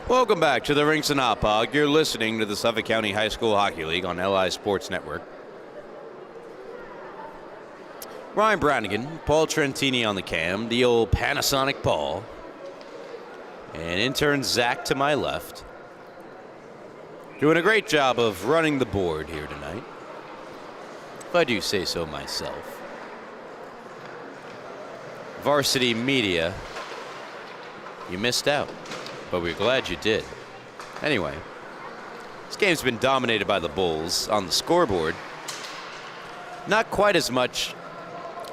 Welcome back to the Rinks and Hauppauge. You're listening to the Suffolk County High School Hockey League on LI Sports Network. Ryan Brannigan, Paul Trentini on the cam, the old Panasonic Paul, and intern Zach to my left. Doing a great job of running the board here tonight, if I do say so myself. Varsity Media, you missed out. But we're glad you did. Anyway, this game's been dominated by the Bulls on the scoreboard. Not quite as much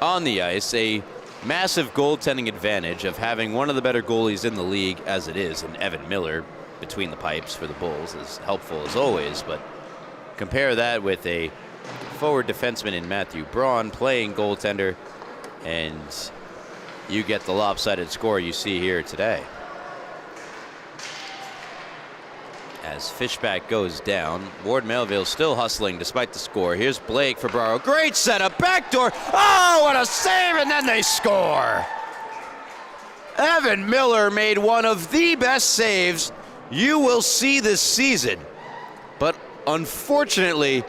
on the ice. A massive goaltending advantage of having one of the better goalies in the league as it is, and Evan Miller between the pipes for the Bulls is helpful as always. But compare that with a forward defenseman in Matthew Braun playing goaltender, and you get the lopsided score you see here today. As Fishback goes down, Ward Melville still hustling despite the score. Here's Blake for Ferraro. Great setup, backdoor. Oh, what a save, and then they score. Evan Miller made one of the best saves you will see this season, but unfortunately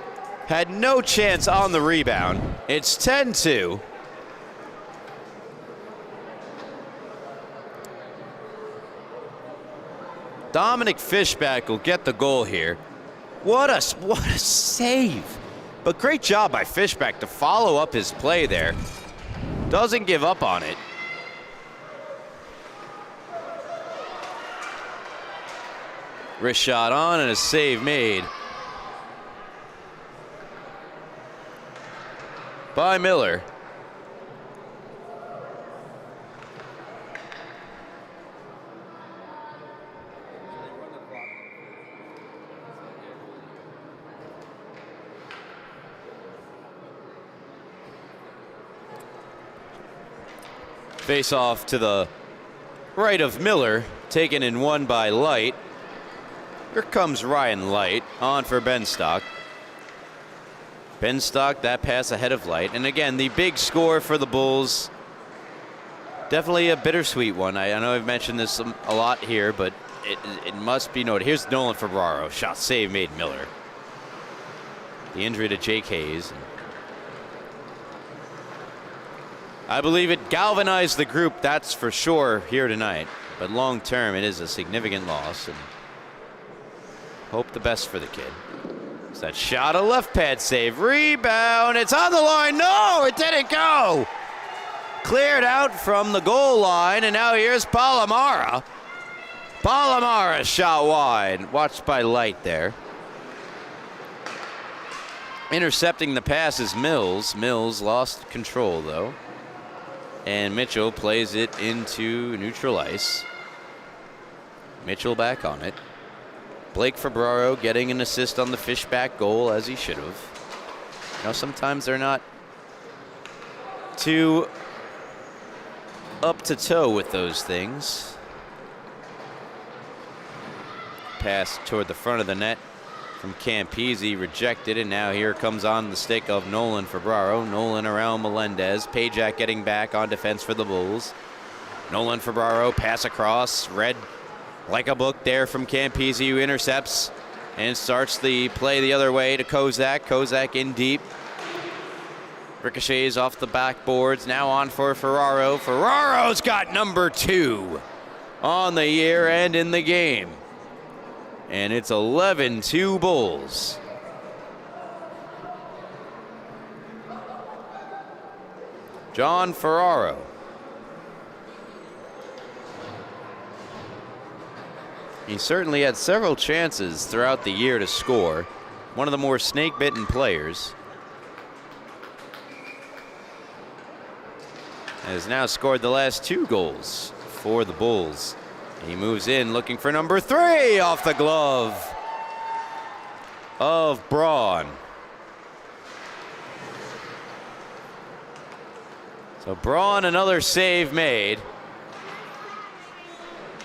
had no chance on the rebound. It's 10-2. Dominic Fishback will get the goal here. What a save But great job by Fishback to follow up his play there. Doesn't give up on it. Wrist shot on and a save made by Miller. Face off to the right of Miller, taken in one by Light. Here comes Ryan Light on for Benstock. Benstock, that pass ahead of Light. And again, the big score for the Bulls. Definitely a bittersweet one. I know I've mentioned this a lot here, but it must be noted. Here's Nolan Febraro. Shot save made Miller. The injury to Jake Hayes. I believe it galvanized the group, that's for sure, here tonight. But long term, it is a significant loss. And hope the best for the kid. It's that shot, a left pad save, rebound, it's on the line. No, it didn't go. Cleared out from the goal line, and now here's Palomara. Palomara shot wide, watched by Light there. Intercepting the pass is Mills. Mills lost control though. And Mitchell plays it into neutral ice. Mitchell back on it. Blake Febraro getting an assist on the Fishback goal, as he should have. You know, sometimes they're not too up to toe with those things. Pass toward the front of the net from Campese, rejected, and now here comes on the stick of Nolan Febraro. Nolan around Melendez. Pajak getting back on defense for the Bulls. Nolan Febraro, pass across, read like a book there from Campese, who intercepts and starts the play the other way to Kozak. Kozak in deep. Ricochets off the backboards, now on for Ferraro. Ferraro's got number 2 on the year and in the game. And it's 11-2 Bulls. John Ferraro. He certainly had several chances throughout the year to score. One of the more snake-bitten players. Has now scored the last 2 goals for the Bulls. He moves in looking for number 3 off the glove of Braun. So Braun, another save made.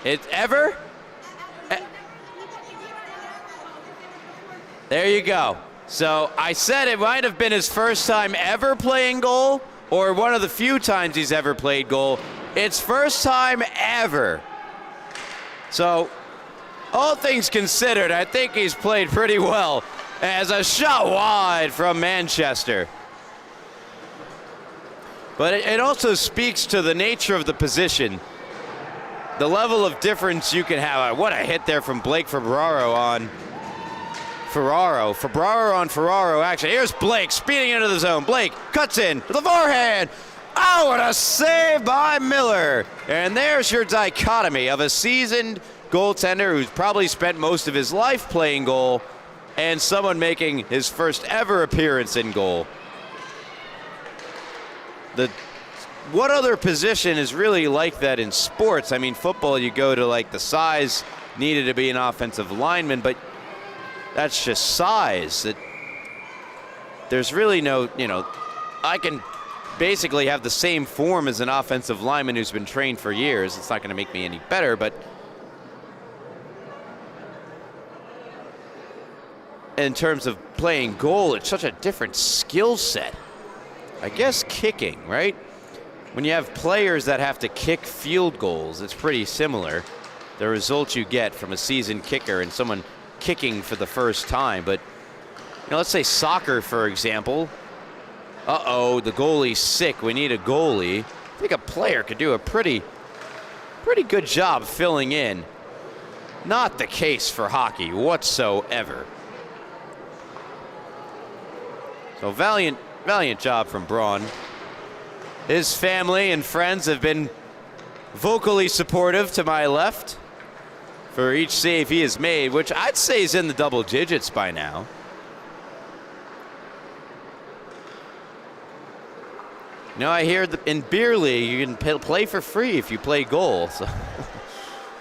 It's ever? There you go. So I said it might have been his first time ever playing goal, or one of the few times he's ever played goal. It's first time ever. So, all things considered, I think he's played pretty well as a shot wide from Manchester. But it also speaks to the nature of the position, the level of difference you can have. What a hit there from Blake Febraro on Ferraro. Febraro on Ferraro action. Here's Blake speeding into the zone. Blake cuts in with the forehand. Oh, what a save by Miller. And there's your dichotomy of a seasoned goaltender who's probably spent most of his life playing goal and someone making his first ever appearance in goal. What other position is really like that in sports? I mean, football, you go to like the size needed to be an offensive lineman, but that's just size. There's really no, I can basically have the same form as an offensive lineman who's been trained for years. It's not going to make me any better, but in terms of playing goal, it's such a different skill set. I guess kicking, right? When you have players that have to kick field goals, it's pretty similar. The results you get from a seasoned kicker and someone kicking for the first time. But let's say soccer, for example. Uh-oh, the goalie's sick. We need a goalie. I think a player could do a pretty good job filling in. Not the case for hockey whatsoever. So valiant job from Braun. His family and friends have been vocally supportive to my left for each save he has made, which I'd say is in the double digits by now. You know, I hear in beer league you can play for free if you play goal, so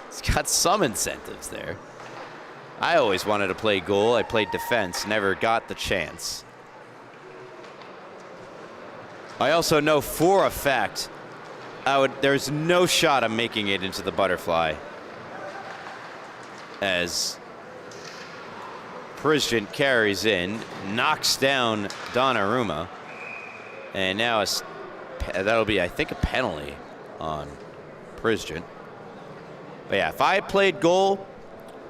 it's got some incentives there. I always wanted to play goal. I played defense, never got the chance. I also know for a fact there's no shot I'm making it into the butterfly, as Prizhent carries in, knocks down Donnarumma, and now that'll be, I think, a penalty on Prizhent. But yeah, if I played goal,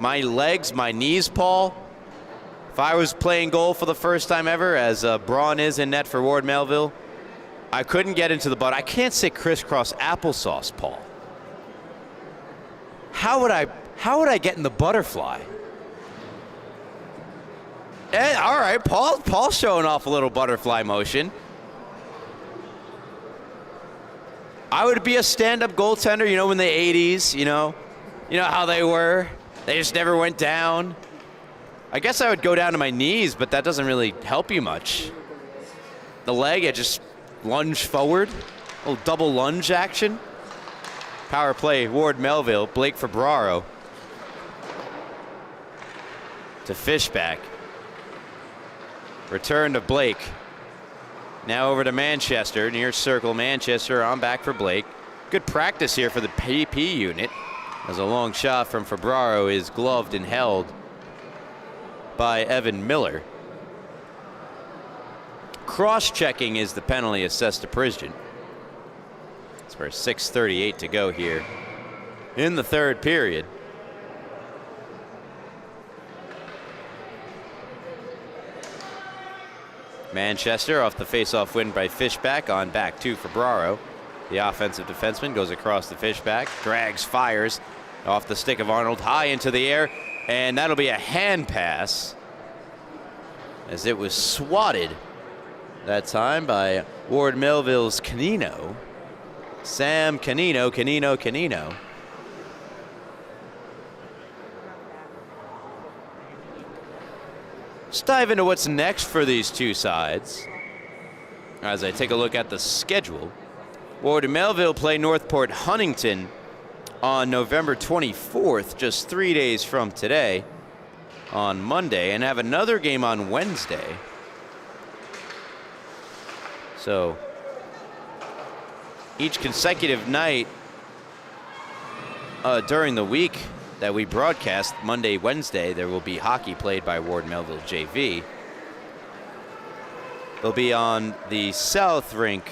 my legs, my knees, Paul, if I was playing goal for the first time ever, as Braun is in net for Ward Melville, I couldn't get into the butt. I can't say crisscross applesauce, Paul. How would I get in the butterfly? All right, Paul's showing off a little butterfly motion. I would be a stand-up goaltender, you know, in the 80s, you know how they were. They just never went down. I guess I would go down to my knees, but that doesn't really help you much. The leg, I just lunge forward, a little double lunge action. Power play, Ward Melville, Blake Ferbraro to Fishback. Return to Blake. Now over to Manchester, near circle. Manchester on back for Blake. Good practice here for the PP unit, as a long shot from Ferbraro is gloved and held by Evan Miller. Cross-checking is the penalty assessed to Prizhent. It's for 6:38 to go here in the third period. Manchester off the face-off win by Fishback, on back to Ferbraro. The offensive defenseman goes across the Fishback, drags, fires off the stick of Arnold, high into the air, and that'll be a hand pass, as it was swatted that time by Ward Melville's Canino. Sam Canino. Let's dive into what's next for these two sides. As I take a look at the schedule, Ward Melville play Northport Huntington on November 24th, just 3 days from today, on Monday, and have another game on Wednesday. So each consecutive night during the week that we broadcast, Monday, Wednesday, there will be hockey played by Ward Melville JV. They'll be on the South Rink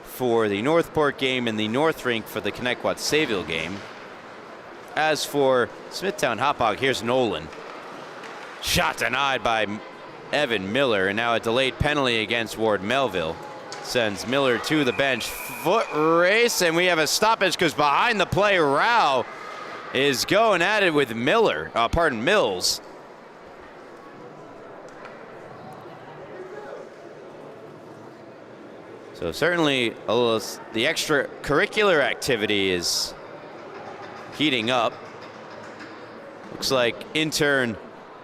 for the Northport game and the North Rink for the Connecticut Sayville game. As for Smithtown Hauppauge, here's Nolan. Shot denied by Evan Miller, and now a delayed penalty against Ward Melville sends Miller to the bench. Foot race, and we have a stoppage because behind the play, Rao is going at it with Mills. So certainly the extracurricular activity is heating up. Looks like intern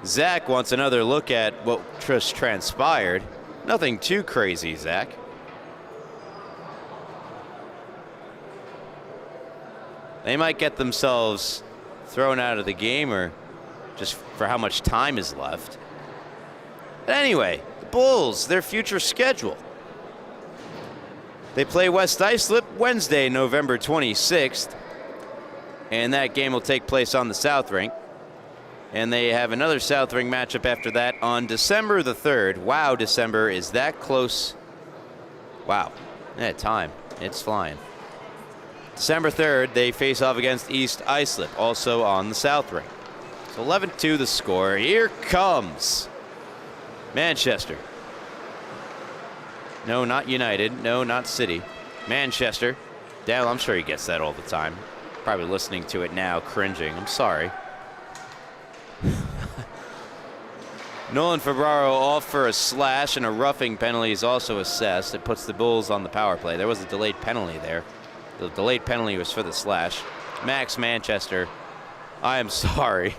Zach wants another look at what just transpired. Nothing too crazy, Zach. They might get themselves thrown out of the game, or just for how much time is left. But anyway, the Bulls, their future schedule. They play West Islip Wednesday, November 26th, and that game will take place on the South Rink. And they have another South Rink matchup after that on December the 3rd. Wow, December is that close. Wow, time, it's flying. December 3rd, they face off against East Islip, also on the South Rink. So 11-2 the score. Here comes Manchester. No, not United. No, not City. Manchester. Dale, I'm sure he gets that all the time. Probably listening to it now, cringing. I'm sorry. Nolan Febraro off for a slash, and a roughing penalty is also assessed. It puts the Bulls on the power play. There was a delayed penalty there. The delayed penalty was for the slash. Max Manchester, I am sorry.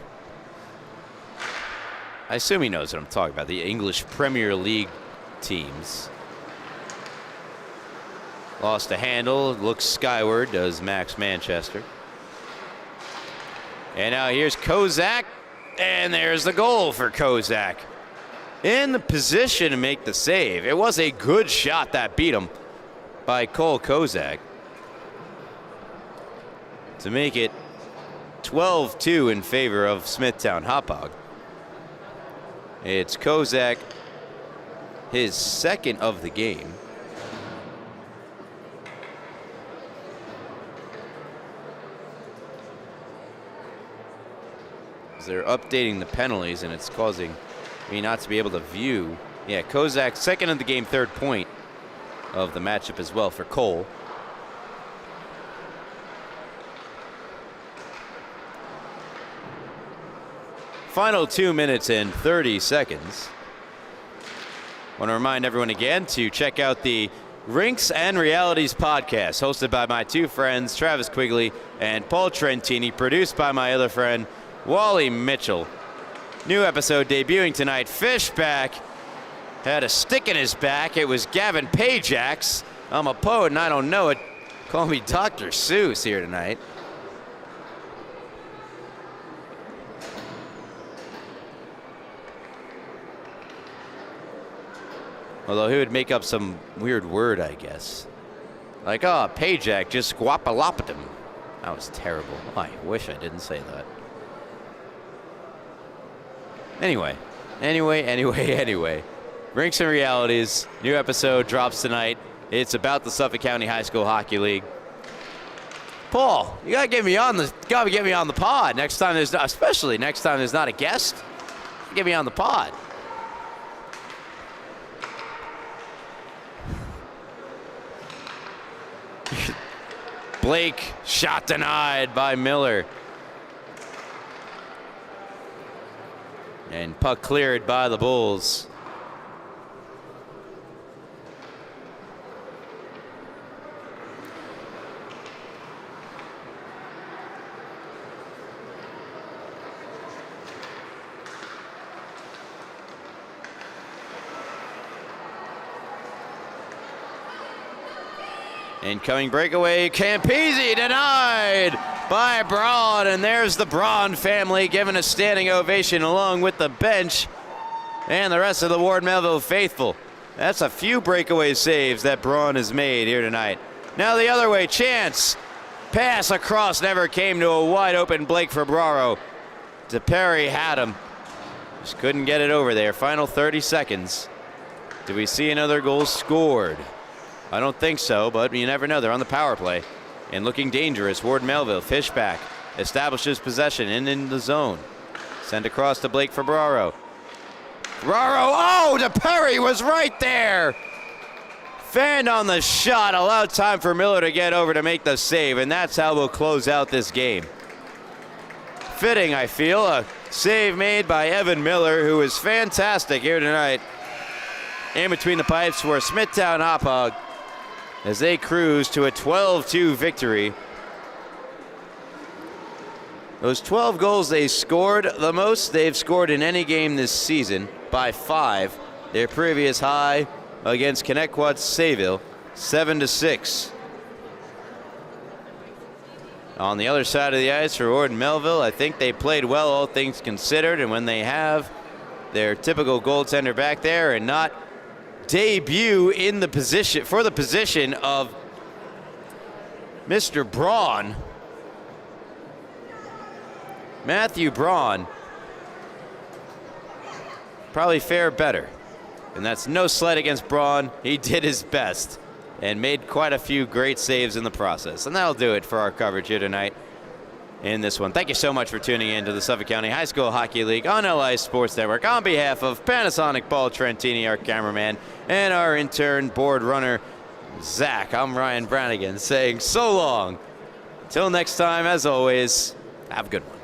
I assume he knows what I'm talking about. The English Premier League teams. Lost a handle, looks skyward, does Max Manchester. And now here's Kozak, and there's the goal for Kozak. In the position to make the save. It was a good shot that beat him by Cole Kozak to make it 12-2 in favor of Smithtown Hauppauge. It's Kozak, his second of the game. They're updating the penalties, and it's causing me not to be able to view. Yeah, Kozak, second of the game, third point of the matchup as well for Cole. Final 2 minutes and 30 seconds. Want to remind everyone again to check out the Rinks and Realities podcast, hosted by my two friends, Travis Quigley and Paul Trentini, produced by my other friend, Wally Mitchell. New episode debuting tonight. Fishback had a stick in his back. It was Gavin Pajax. I'm a poet and I don't know it. Call me Dr. Seuss here tonight. Although he would make up some weird word, I guess. Like, oh, Pajac just squapalopped him. That was terrible. I wish I didn't say that. Anyway. Rinks and Realities, new episode drops tonight. It's about the Suffolk County High School Hockey League. Paul, you gotta get me on the pod next time there's not, especially next time there's not a guest. Get me on the pod. Blake, shot denied by Miller. And puck cleared by the Bulls. Incoming breakaway, Campese denied by Braun, and there's the Braun family giving a standing ovation along with the bench and the rest of the Ward Melville faithful. That's a few breakaway saves that Braun has made here tonight. Now the other way, chance. Pass across never came to a wide open Blake Febraro. DePerry had him. Just couldn't get it over there. Final 30 seconds. Do we see another goal scored? I don't think so, but you never know. They're on the power play and looking dangerous. Ward Melville, Fishback, establishes possession in the zone. Sent across to Blake Febraro. Febraro, oh, DePerry was right there. Fanned on the shot, allowed time for Miller to get over to make the save, and that's how we'll close out this game. Fitting, I feel, a save made by Evan Miller, who is fantastic here tonight. In between the pipes for Smithtown Hauppauge as they cruise to a 12-2 victory. Those 12 goals they scored, the most they've scored in any game this season by 5. Their previous high against Connecticut Sayville, 7-6. On the other side of the ice for Ward Melville, I think they played well, all things considered, and when they have their typical goaltender back there and not debut in the position for the position of Mr. Braun, Matthew Braun, probably fare better. And that's no slight against Braun. He did his best and made quite a few great saves in the process. And that'll do it for our coverage here tonight in this one. Thank you so much for tuning in to the Suffolk County High School Hockey League on LI Sports Network. On behalf of Panasonic Paul Trentini, our cameraman, and our intern board runner, Zach, I'm Ryan Brannigan saying so long. Till next time, as always, have a good one.